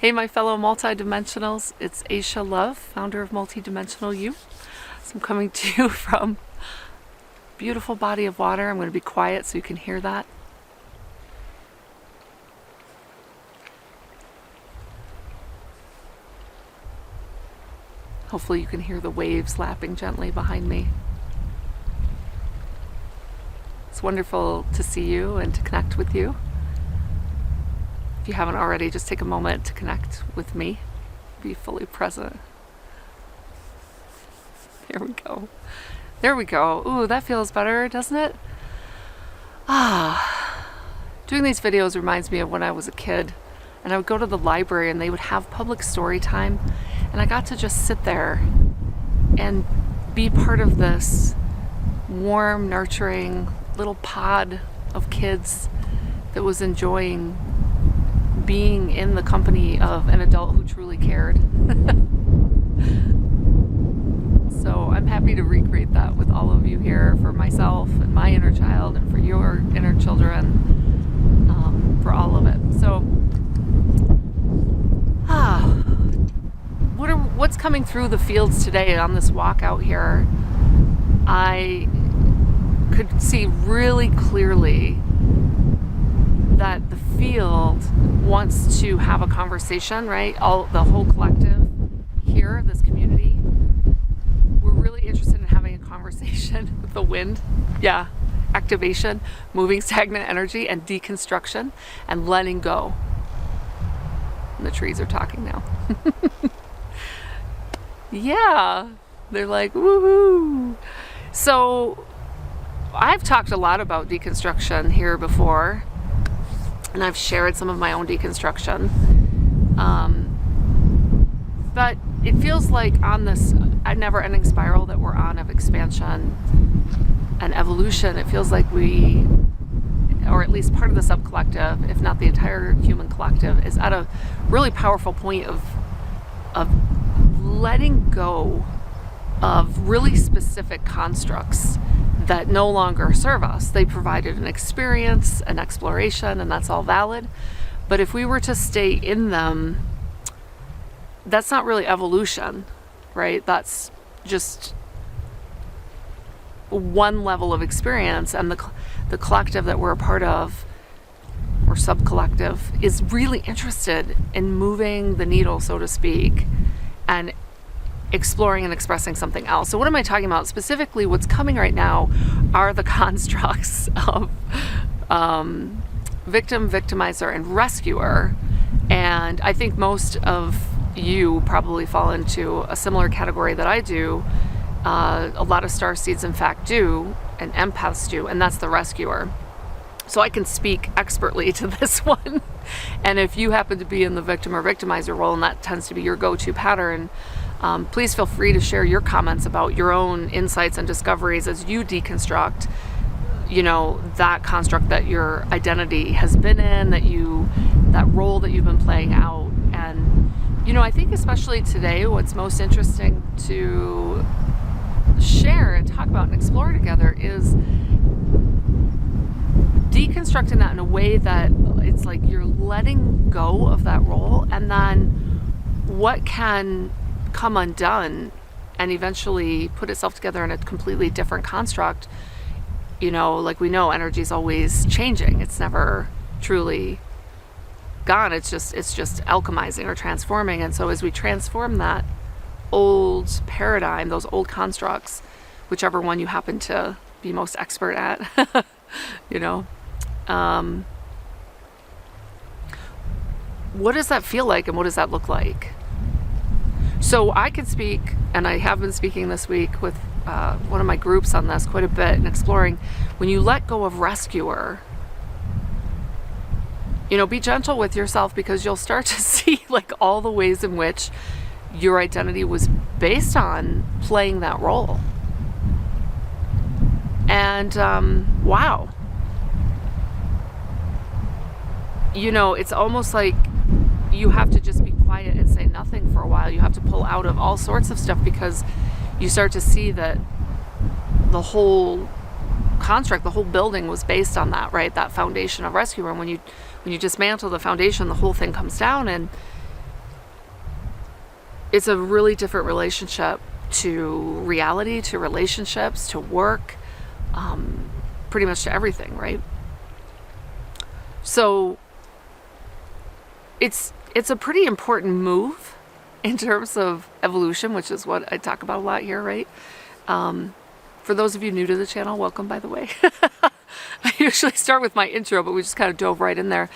Hey, my fellow multidimensionals, it's Aisha Love, founder of Multidimensional U. So I'm coming to you from a beautiful body of water. I'm going to be quiet so you can hear that. Hopefully you can hear the waves lapping gently behind me. It's wonderful to see you and to connect with you. If you haven't already, just take a moment to connect with me. Be fully present. There we go. There we go. Ooh, that feels better, doesn't it? Doing these videos reminds me of when I was a kid and I would go to the library and they would have public story time, and I got to just sit there and be part of this warm, nurturing little pod of kids that was enjoying being in the company of an adult who truly cared. So I'm happy to recreate that with all of you here, for myself and my inner child and for your inner children, for all of it. So what's coming through the fields today on this walk out here? I could see really clearly that the field wants to have a conversation, right? The whole collective here, this community, we're really interested in having a conversation with the wind. Yeah, activation, moving stagnant energy, and deconstruction, and letting go. And the trees are talking now. Yeah, they're like, woohoo. So I've talked a lot about deconstruction here before, and I've shared some of my own deconstruction. But it feels like on this never-ending spiral that we're on of expansion and evolution, it feels like we, or at least part of the subcollective, if not the entire human collective, is at a really powerful point of letting go of really specific constructs that no longer serve us. They provided an experience, an exploration, and that's all valid. But if we were to stay in them, that's not really evolution, right? That's just one level of experience, and the collective that we're a part of, or sub-collective, is really interested in moving the needle, so to speak, and exploring and expressing something else. So what am I talking about? Specifically, what's coming right now are the constructs of victim, victimizer, and rescuer. And I think most of you probably fall into a similar category that I do. A lot of starseeds, in fact, do, and empaths do, and that's the rescuer. So I can speak expertly to this one. And if you happen to be in the victim or victimizer role, and that tends to be your go-to pattern, please feel free to share your comments about your own insights and discoveries as you deconstruct, that construct that your identity has been in, that role that you've been playing out. And, I think especially today, what's most interesting to share and talk about and explore together is deconstructing that in a way that it's like you're letting go of that role, and then what can come undone and eventually put itself together in a completely different construct. Like we know, energy is always changing. It's never truly gone. It's just alchemizing or transforming. And so as we transform that old paradigm, those old constructs, whichever one you happen to be most expert at, what does that feel like and what does that look like? So I can speak, and I have been speaking this week with one of my groups on this quite a bit, and exploring when you let go of rescuer, be gentle with yourself, because you'll start to see like all the ways in which your identity was based on playing that role. And wow. It's almost like you have to just be quiet and say nothing for a while. You have to pull out of all sorts of stuff, because you start to see that the whole construct, the whole building was based on that, right? That foundation of rescue. And when you dismantle the foundation, the whole thing comes down. And it's a really different relationship to reality, to relationships, to work, pretty much to everything, right? So it's a pretty important move in terms of evolution, which is what I talk about a lot here, right? For those of you new to the channel, welcome, by the way. I usually start with my intro, but we just kind of dove right in there.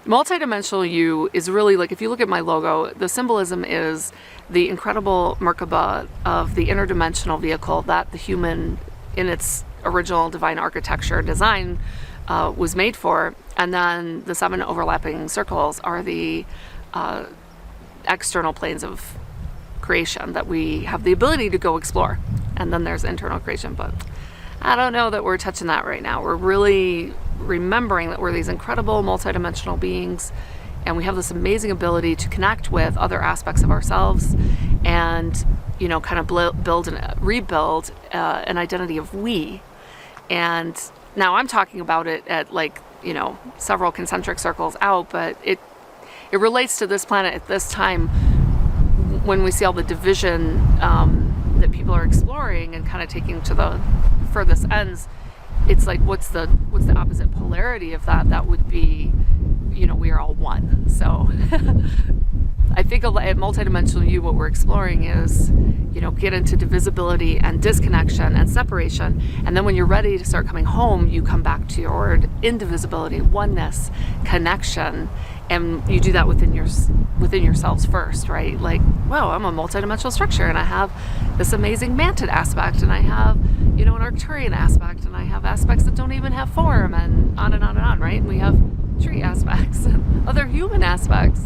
Multidimensional U is really, like, if you look at my logo, the symbolism is the incredible Merkaba of the interdimensional vehicle that the human, in its original divine architecture design, was made for. And then the 7 overlapping circles are the external planes of creation that we have the ability to go explore. And then there's internal creation, but I don't know that we're touching that right now. We're really remembering that we're these incredible multidimensional beings, and we have this amazing ability to connect with other aspects of ourselves and, you know, kind of build and rebuild an identity of we. And now I'm talking about it at, like, you know, several concentric circles out, but it relates to this planet at this time when we see all the division that people are exploring and kind of taking to the furthest ends. It's like, what's the opposite polarity of that? That would be, you know, we are all one. So I think at Multidimensional U, what we're exploring is, you know, get into divisibility and disconnection and separation. And then when you're ready to start coming home, you come back to your indivisibility, oneness, connection. And you do that within yourselves first, right? Like, wow, I'm a multidimensional structure, and I have this amazing mantid aspect, and I have, you know, an Arcturian aspect, and I have aspects that don't even have form, and on and on and on, right? And we have tree aspects and other human aspects.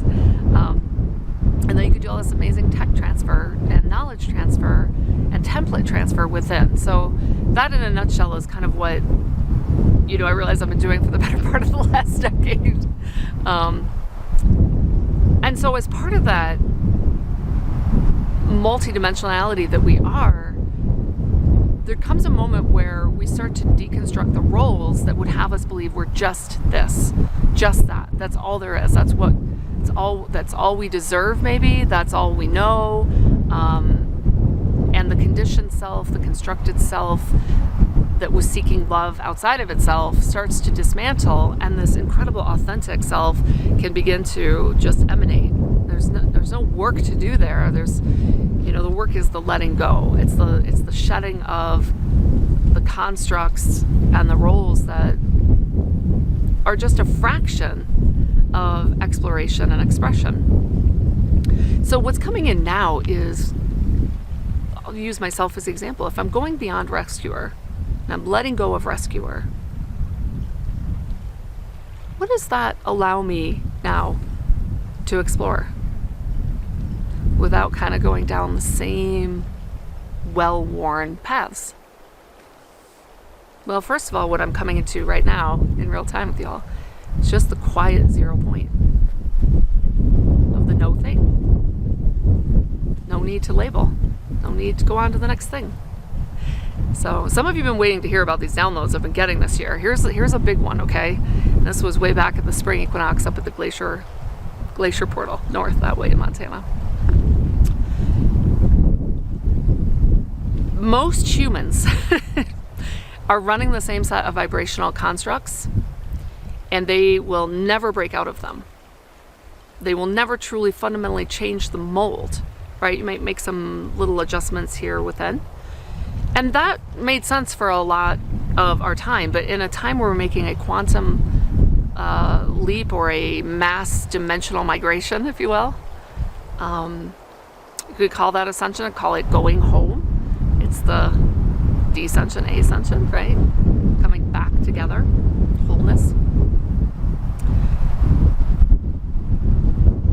And then you could do all this amazing tech transfer and knowledge transfer and template transfer within. So that, in a nutshell, is kind of what, you know, I realize I've been doing for the better part of the last decade. And so as part of that multidimensionality that we are, there comes a moment where we start to deconstruct the roles that would have us believe we're just this, just that. That's all there is. That's all we deserve, maybe. That's all we know. And the conditioned self, the constructed self that was seeking love outside of itself starts to dismantle, and this incredible authentic self can begin to just emanate. There's no work to do there. There's, you know, the work is the letting go. It's the shedding of the constructs and the roles that are just a fraction of exploration and expression. So what's coming in now is, I'll use myself as an example. If I'm going beyond rescuer, and I'm letting go of rescuer, what does that allow me now to explore without kind of going down the same well-worn paths? Well, first of all, what I'm coming into right now in real time with y'all is just the quiet 0 point of the no thing. No need to label. No need to go on to the next thing. So some of you have been waiting to hear about these downloads I've been getting this year. Here's a big one, okay? And this was way back at the spring equinox up at the glacier portal, north that way in Montana. Most humans are running the same set of vibrational constructs, and they will never break out of them. They will never truly fundamentally change the mold, right? You might make some little adjustments here within. And that made sense for a lot of our time, but in a time where we're making a quantum leap or a mass dimensional migration, if you will, you could call that ascension, I'd call it going home. It's the descension, ascension, right? Coming back together, wholeness.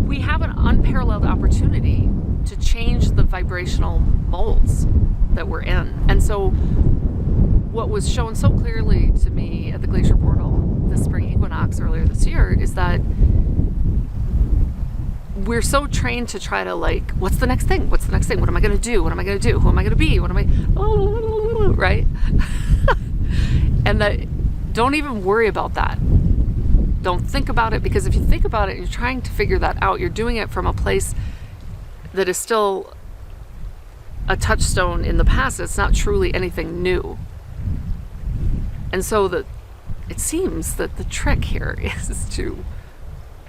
We have an unparalleled opportunity to change the vibrational molds that we're in. And so what was shown so clearly to me at the glacier portal this spring equinox earlier this year is that we're so trained to try to, like, what's the next thing? What's the next thing? What am I going to do? What am I going to do? Who am I going to be? What am I, right? And that, don't even worry about that. Don't think about it, because if you think about it, you're trying to figure that out. You're doing it from a place that is still a touchstone in the past. It's not truly anything new. And so it seems that the trick here is to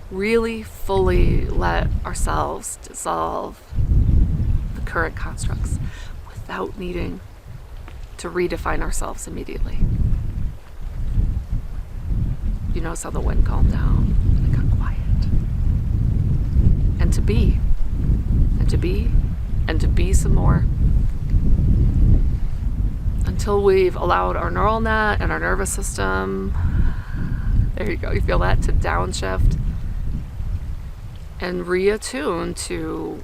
really fully let ourselves dissolve the current constructs without needing to redefine ourselves immediately. You notice how the wind calmed down, it got quiet. And to be, and to be, and to be some more. Until we've allowed our neural net and our nervous system, there you go, you feel that, to downshift and reattune to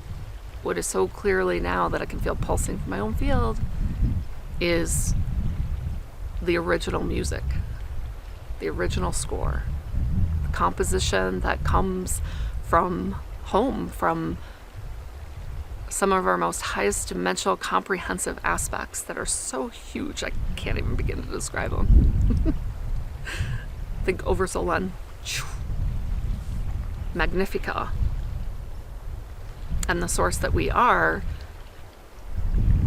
what is so clearly now that I can feel pulsing from my own field is the original music, the original score, the composition that comes from home, from some of our most highest dimensional comprehensive aspects that are so huge I can't even begin to describe them. Think Oversolen, Magnifica, and the source that we are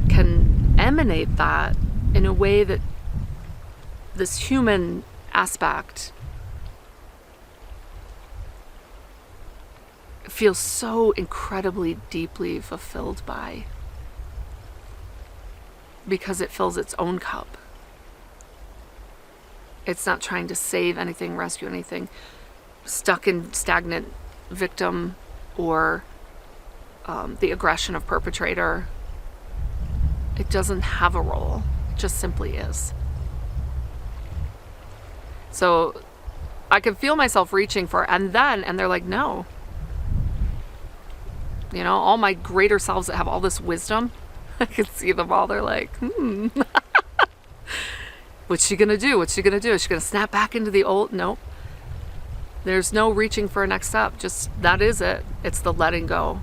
can emanate that in a way that this human aspect feels so incredibly deeply fulfilled by, because it fills its own cup. It's not trying to save anything, rescue anything, stuck in stagnant victim or the aggression of perpetrator. It doesn't have a role. It just simply is. So I could feel myself reaching for, and they're like, no. You know, all my greater selves that have all this wisdom, I can see them all. They're like, what's she gonna do? What's she gonna do? Is she gonna snap back into the old? Nope. There's no reaching for a next step. Just that is it. It's the letting go.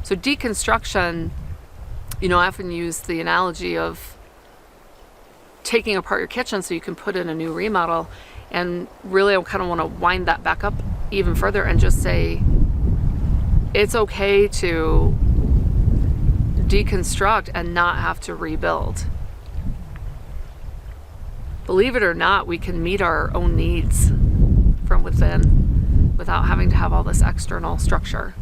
So deconstruction, you know, I often use the analogy of taking apart your kitchen so you can put in a new remodel. And really, I kind of want to wind that back up even further and just say, it's okay to deconstruct and not have to rebuild. Believe it or not, we can meet our own needs from within without having to have all this external structure.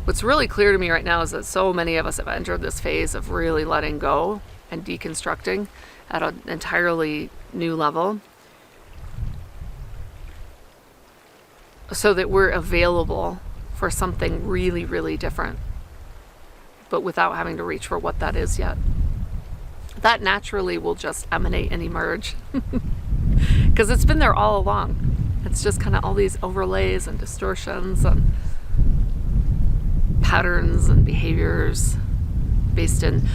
What's really clear to me right now is that so many of us have entered this phase of really letting go and deconstructing at an entirely new level, so that we're available for something really, really different, but without having to reach for what that is yet. That naturally will just emanate and emerge because it's been there all along. It's just kind of all these overlays and distortions and patterns and behaviors based in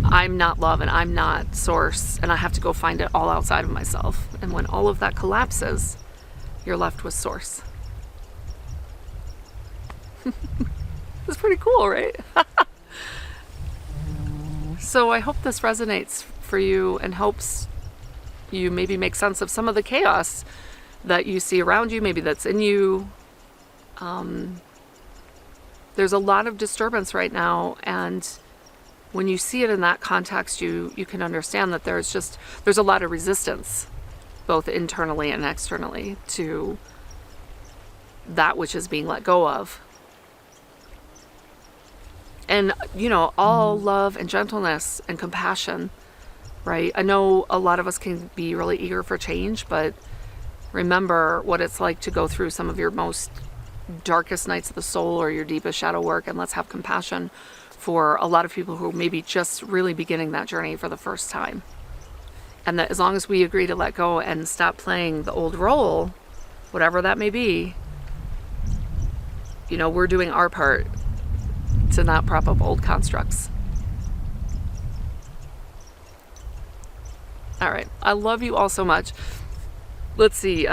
I'm not love and I'm not source, and I have to go find it all outside of myself. And when all of that collapses, you're left with source. It's pretty cool, right? So I hope this resonates for you and helps you maybe make sense of some of the chaos that you see around you, maybe that's in you. There's a lot of disturbance right now, and when you see it in that context, you can understand that there's a lot of resistance, both internally and externally, to that which is being let go of. And, you know, all love and gentleness and compassion, right? I know a lot of us can be really eager for change, but remember what it's like to go through some of your most darkest nights of the soul or your deepest shadow work, and let's have compassion for a lot of people who may be just really beginning that journey for the first time. And that as long as we agree to let go and stop playing the old role, whatever that may be, you know, we're doing our part to not prop up old constructs. All right. I love you all so much. Let's see.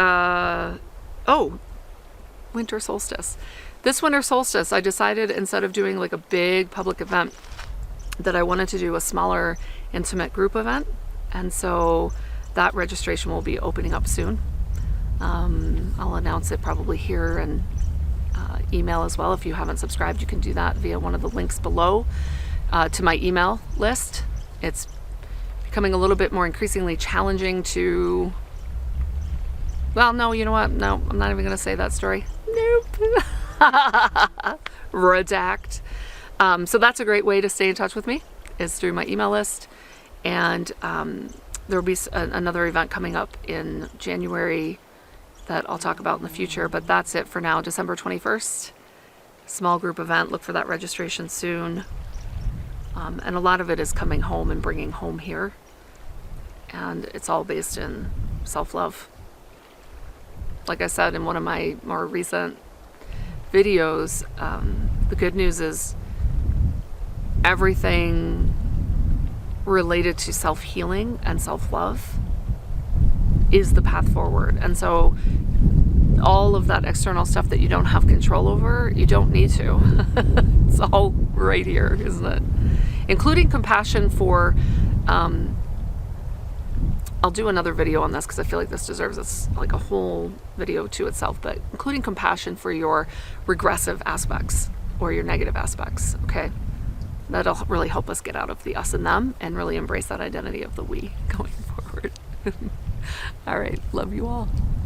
Winter solstice. This winter solstice, I decided instead of doing like a big public event that I wanted to do a smaller, intimate group event. And so that registration will be opening up soon. I'll announce it probably here and email as well. If you haven't subscribed, you can do that via one of the links below to my email list. It's becoming a little bit more increasingly challenging to, well, no, you know what? No, I'm not even going to say that story. Nope. Redact. So that's a great way to stay in touch with me, is through my email list. And there will be another event coming up in January that I'll talk about in the future, but that's it for now. December 21st, small group event. Look for that registration soon. And a lot of it is coming home and bringing home here. And it's all based in self-love. Like I said in one of my more recent videos, the good news is everything related to self-healing and self-love is the path forward. And so all of that external stuff that you don't have control over, you don't need to. It's all right here, isn't it? Including compassion for, I'll do another video on this because I feel like this deserves like a whole video to itself, but including compassion for your regressive aspects or your negative aspects, okay? That'll really help us get out of the us and them and really embrace that identity of the we going forward. All right, love you all.